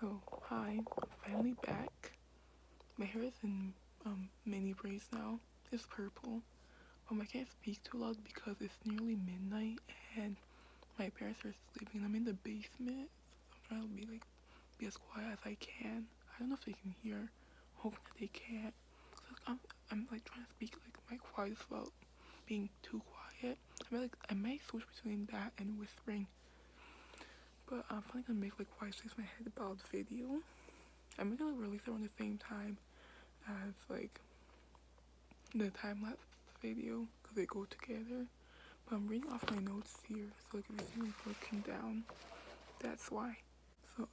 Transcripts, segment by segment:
So, hi, I'm finally back. My hair is in mini braids now. It's purple. I can't speak too loud because it's nearly midnight and my parents are sleeping. I'm in the basement, so I'm trying to be as quiet as I can. I don't know if they can hear. I'm hoping that they can't. So I'm like trying to speak like my quietest without being too quiet. I might switch between that and whispering. But I'm finally gonna make like why I shakes my head about video. I'm gonna release it around the same time as like the time lapse video because they go together. But I'm reading off my notes here, so like if you see me looking down, that's why. So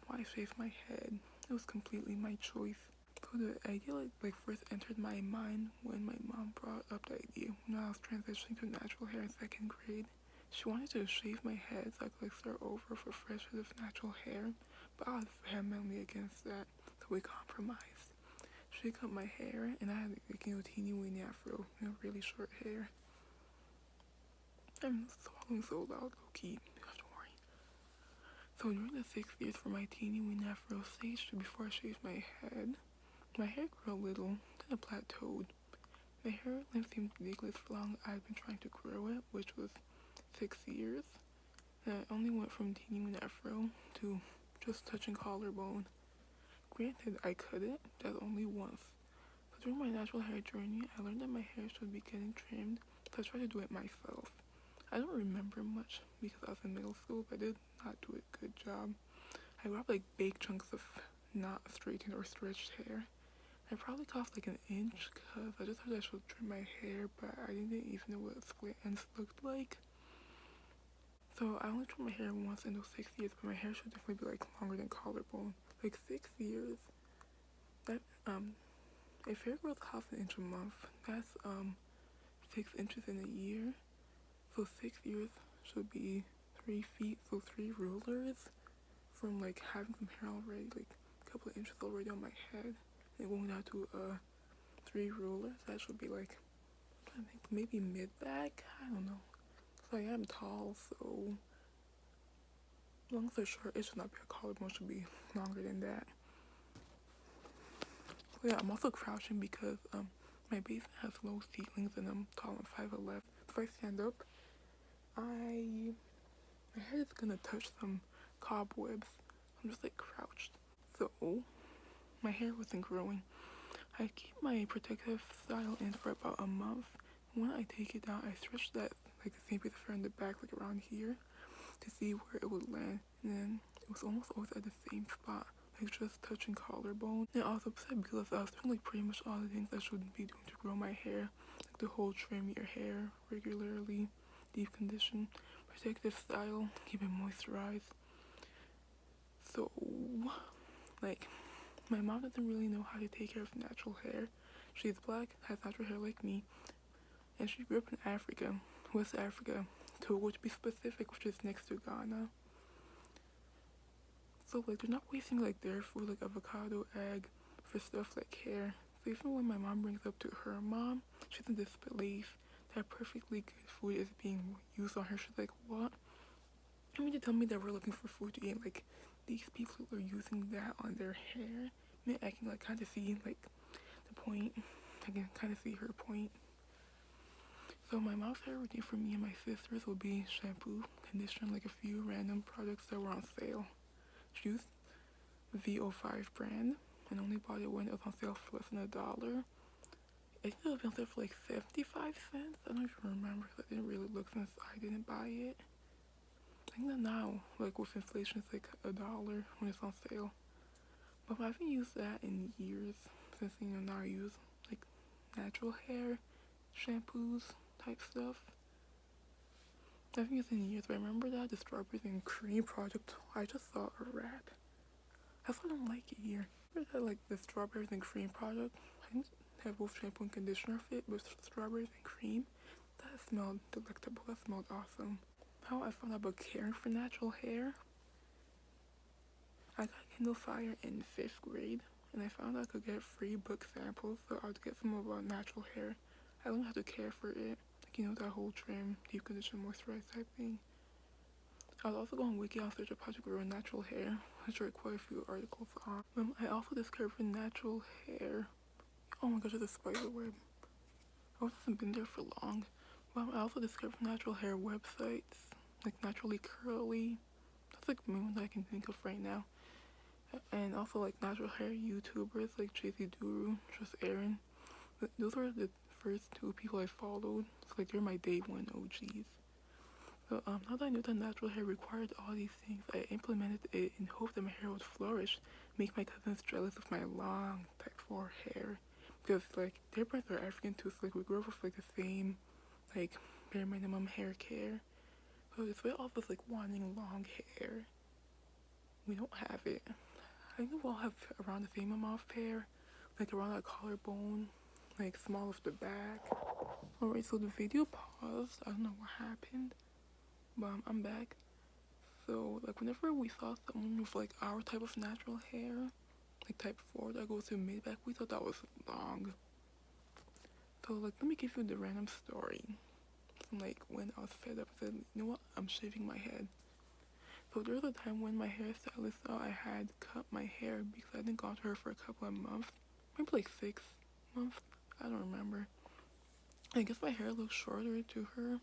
why I shaved my head? It was completely my choice. So the idea like first entered my mind when my mom brought up the idea when I was transitioning to natural hair in second grade. She wanted to shave my head so I could like start over for fresh with natural hair, but I was vehemently against that, so we compromised. She cut my hair, and I had like teeny weeny afro, really short hair. I'm swallowing so loud, low key. Don't worry. So during the 6 years for my teeny weeny afro stage before I shaved my head, my hair grew a little, then it plateaued. My hair length seemed ridiculous for long. I've been trying to grow it, which was 6 years. And I only went from teeny weeny afro to just touching collarbone. Granted, I cut it, that's only once. But during my natural hair journey, I learned that my hair should be getting trimmed, so I tried to do it myself. I don't remember much because I was in middle school, but I did not do a good job. I grabbed like big chunks of not straightened or stretched hair. I probably cost like an inch because I just thought I should trim my hair, but I didn't even know what split ends looked like. So I only trimmed my hair once in those 6 years, but my hair should definitely be like longer than collarbone. Like 6 years. That if hair growth costs an inch a month, that's 6 inches in a year. So 6 years should be 3 feet. So 3 rulers from like having some hair already, like a couple of inches already on my head, and going down to 3 rulers. That should be like I think maybe mid back. I don't know. So I am tall, so long story short, it should not be a collarbone. It should be longer than that. So yeah, I'm also crouching because my basement has low ceilings and I'm tall and 5'11". So if I stand up, my head is gonna touch some cobwebs. I'm just like crouched. So my hair wasn't growing. I keep my protective style in for about a month. When I take it down, I stretch that like the same piece of hair in the back, like around here, to see where it would land. And then it was almost always at the same spot, like just touching collarbone. And also because I was doing like pretty much all the things I shouldn't be doing to grow my hair, like the whole trim your hair regularly, deep condition, protective style, keep it moisturized. So like my mom doesn't really know how to take care of natural hair. She's black, has natural hair like me, and she grew up in Africa, West Africa, Togo to be specific, which is next to Ghana. So like they're not wasting like their food like avocado, egg for stuff like hair. So even when my mom brings up to her mom, she doesn't disbelieve that perfectly good food is being used on her. She's like, what? I mean to tell me that we're looking for food to eat, like these people are using that on their hair. I mean I can like kind of see like the point. I can kind of see her point. So my mom's hair routine for me and my sisters would be shampoo, conditioner, like a few random products that were on sale. She used VO5 brand and only bought it when it was on sale for less than $1. I think it was on sale for like 75 cents. I don't even remember because I didn't really look since I didn't buy it. I think that now, like with inflation, it's like $1 when it's on sale. But I haven't used that in years since now I use like natural hair shampoos type stuff. I haven't used it in years, but I remember that the strawberries and cream product I just saw a wrap. That's why I don't like it here. Remember that like the strawberries and cream product? I didn't have both shampoo and conditioner fit, but strawberries and cream. That smelled delectable. That smelled awesome. How I found out about caring for natural hair. I got Kindle Fire in 5th grade, and I found out I could get free book samples, so I would get some about natural hair. I learned how to care for it, like that whole trim, deep condition, moisturize type thing. I was also going wiki on search of how to grow natural hair, which I read quite a few articles on. I also discovered natural hair. Oh my gosh, it's a spider web. I hasn't been there for long. I also discovered natural hair websites, like Naturally Curly. That's like the main one that I can think of right now. And also like natural hair YouTubers like Tracy Duru, Just Aaron. Those were the first two people I followed. So like they're my day one OGs. So now that I knew that natural hair required all these things, I implemented it in hopes that my hair would flourish, make my cousins jealous of my long type 4 hair. Because like their parents are African too, so like we grew up with like the same like bare minimum hair care. So despite all of us like wanting long hair, we don't have it. I think we all have around the same amount of hair, like around that collarbone, like small of the back. Alright, so the video paused. I don't know what happened, but I'm back. So like whenever we saw someone with like our type of natural hair, like type 4 that goes to mid back, we thought that was long. So like let me give you the random story from like when I was fed up and said, you know what, I'm shaving my head. So there was a time when my hairstylist thought I had cut my hair because I didn't go to her for a couple of months, maybe like 6 months. I don't remember. I guess my hair looked shorter to her.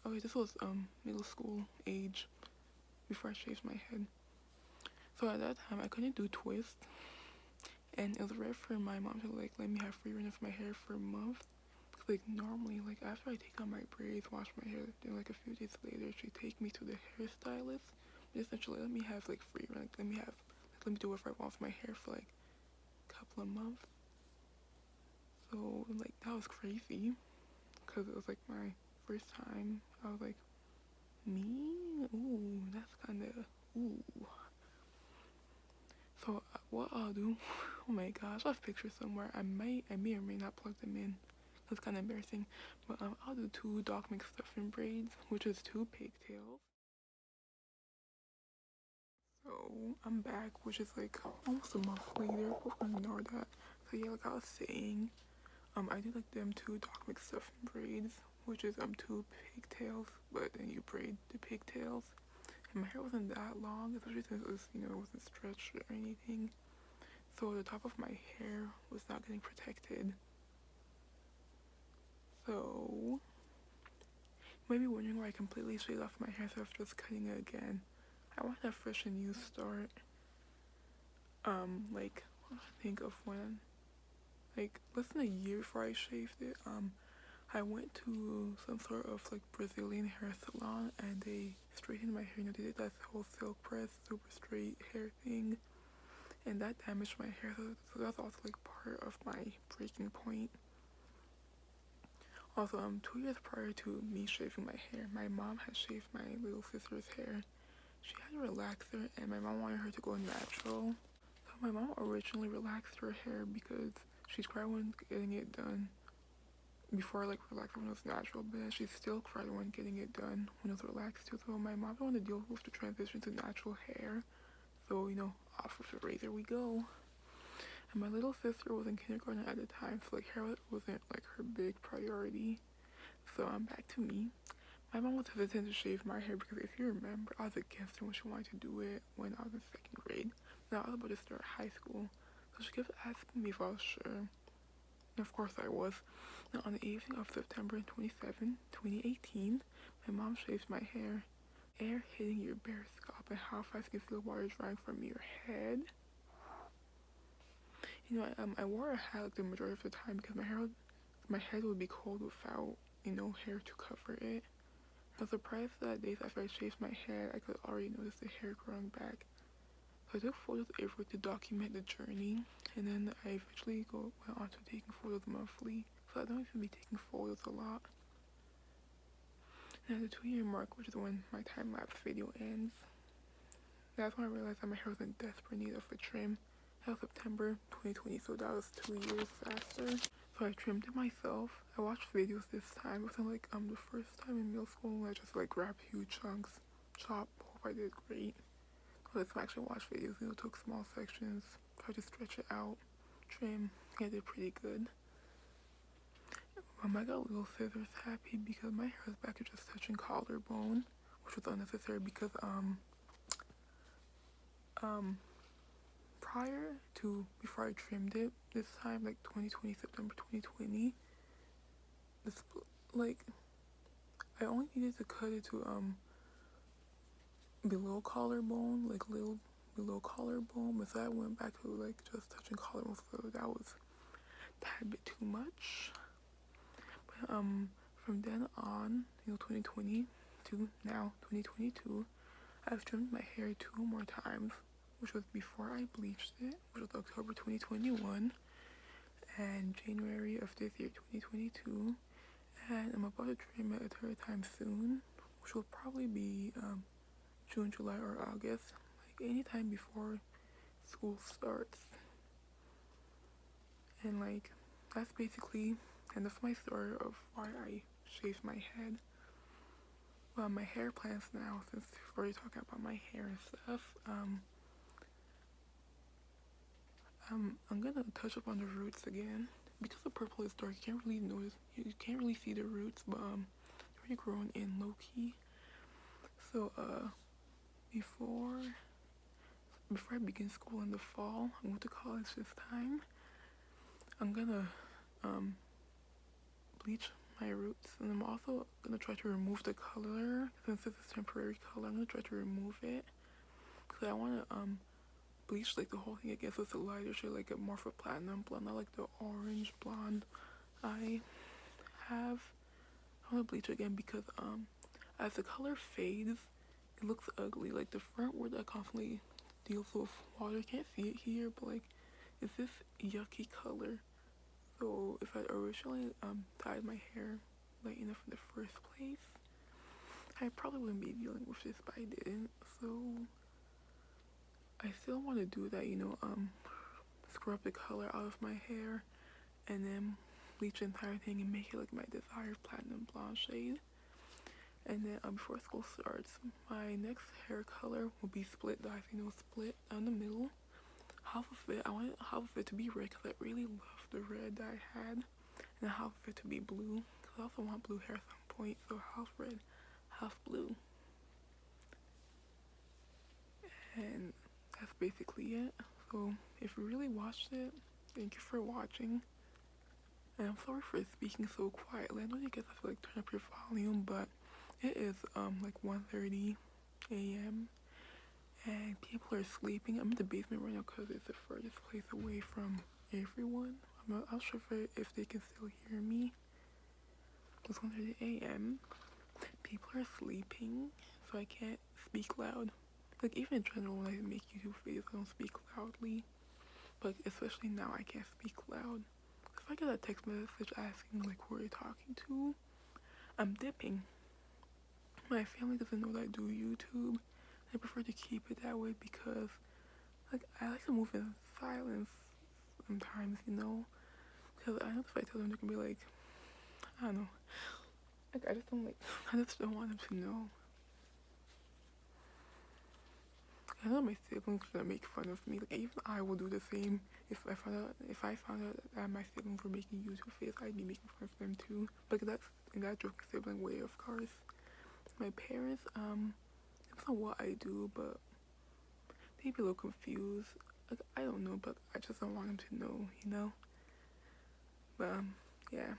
Okay, this was middle school age before I shaved my head. So at that time I couldn't do twists, and it was rare for my mom to like let me have free reign of my hair for a month. Cause like normally like after I take out my braids, wash my hair, then like a few days later she'd take me to the hairstylist. But essentially let me have like free reign, like let me do whatever I want with my hair for like a couple of months. So like that was crazy, cause it was like my first time. I was like, me? Ooh, that's kinda ooh. So what I'll do, oh my gosh, I have pictures somewhere. I may or may not plug them in. That's kind of embarrassing. But I'll do 2 dog McStuffin braids, which is 2 pigtails. So I'm back, which is like almost a month later. We're gonna ignore that. So yeah, like I was saying, I do like them 2 dog McStuffin braids, which is 2 pigtails, but then you braid the pigtails. And my hair wasn't that long, especially since it was, it wasn't stretched or anything. So the top of my hair was not getting protected. So you might be wondering why I completely shaved off my hair instead of just cutting it again. I wanted a fresh and new start. Like I think of when, like less than a year before I shaved it, I went to some sort of like Brazilian hair salon and they straightened my hair. They did that whole silk press, super straight hair thing, and that damaged my hair. So that's also like part of my breaking point. Also, 2 years prior to me shaving my hair, my mom had shaved my little sister's hair. She had a relaxer, and my mom wanted her to go natural. So my mom originally relaxed her hair because she cried when getting it done. Before like relaxed when it was natural, but she still cried when getting it done when it was relaxed too. So my mom didn't want to deal with the transition to natural hair. So off with the razor we go. And my little sister was in kindergarten at the time, so like hair wasn't like her big priority. So back to me. My mom was hesitant to shave my hair because if you remember, I was against her when she wanted to do it when I was in 2nd grade. Now I was about to start high school, so she kept asking me if I was sure. And of course I was. Now on the evening of September 27, 2018, my mom shaved my hair. Air hitting your bare scalp and how fast you can feel water drying from your head. I wore a hat like the majority of the time because my head would be cold without, hair to cover it. I was surprised that days after I shaved my head, I could already notice the hair growing back. So I took photos everywhere to document the journey, and then I eventually went on to taking photos monthly. So I don't even be taking photos a lot. And at the 2-year mark, which is when my time-lapse video ends, that's when I realized that my hair was in desperate need of a trim. That was September 2020, so that was 2 years after. So I trimmed it myself. I watched videos this time. It wasn't like the first time in middle school I just like grabbed huge chunks, chop, hope I did great. So let's actually watch videos, took small sections, tried to stretch it out, trim. I did pretty good. I got little scissors happy because my hair is back to just touching collarbone, which was unnecessary because prior to before I trimmed it this time, like 2020 September 2020, this like I only needed to cut it to below collarbone, like little below collarbone, but so I went back to like just touching collarbone, so that was a tad bit too much. But from then on, 2020 to now 2022, I've trimmed my hair 2 more times, which was before I bleached it, which was October 2021 and January of this year 2022, and I'm about to trim it a third time soon, which will probably be June, July, or August, like anytime before school starts. And like that's basically end of my story of why I shaved my head. Well, my hair plans now, since we're already talking about my hair and stuff, I'm gonna touch up on the roots again. Because the purple is dark, you can't really see the roots, but they're already growing in low key. So before I begin school in the fall, I'm going to college this time. I'm gonna bleach my roots, and I'm also gonna try to remove the color. Since this is temporary color, I'm gonna try to remove it because I want to bleach like the whole thing again, so it's a lighter shade, like a more of a platinum blonde, not like the orange blonde I have. I want to bleach again because as the color fades, it looks ugly. Like the front where that constantly deals with water, you can't see it here, but like it's this yucky color. So if I originally dyed my hair light enough in the first place, I probably wouldn't be dealing with this, but I didn't. So I still want to do that, scrub the color out of my hair and then bleach the entire thing and make it like my desired platinum blonde shade. And then before school starts, my next hair color will be split dye, split down the middle. Half of it, I want half of it to be red because I really love the red that I had, and then half of it to be blue because I also want blue hair at some point, so half red, half blue. And that's basically it. So if you really watched it, thank you for watching. And I'm sorry for speaking so quietly. I know you guys have to like turn up your volume, but it is like 1:30 a.m. and people are sleeping. I'm in the basement right now because it's the furthest place away from everyone. I'm not sure if they can still hear me. It's 1:30 a.m. People are sleeping, so I can't speak loud. Like even in general, when I make YouTube videos, I don't speak loudly. But especially now, I can't speak loud. If I get a text message asking like who are you talking to, I'm dipping. My family doesn't know that I do YouTube. I prefer to keep it that way because like I like to move in silence sometimes, because I know if I tell them, they're gonna be like, I don't know, like I just don't want them to know. I know my siblings are gonna make fun of me. Like even I will do the same. If I found out that my siblings were making YouTube videos, I'd be making fun of them too. But that's in that joking sibling way, of course. My parents, it's not what I do, but they'd be a little confused. Like I don't know, but I just don't want them to know. But yeah.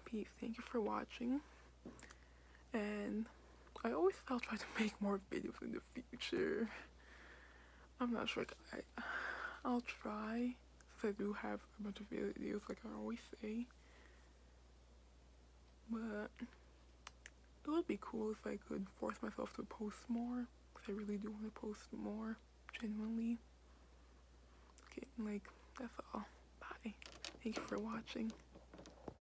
Peace. Thank you for watching. And I always I'll try to make more videos in the future. I'm not sure. I'll try, since I do have a bunch of videos, like I always say. But it would be cool if I could force myself to post more, because I really do want to post more, genuinely. Okay, like, that's all. Bye. Thank you for watching.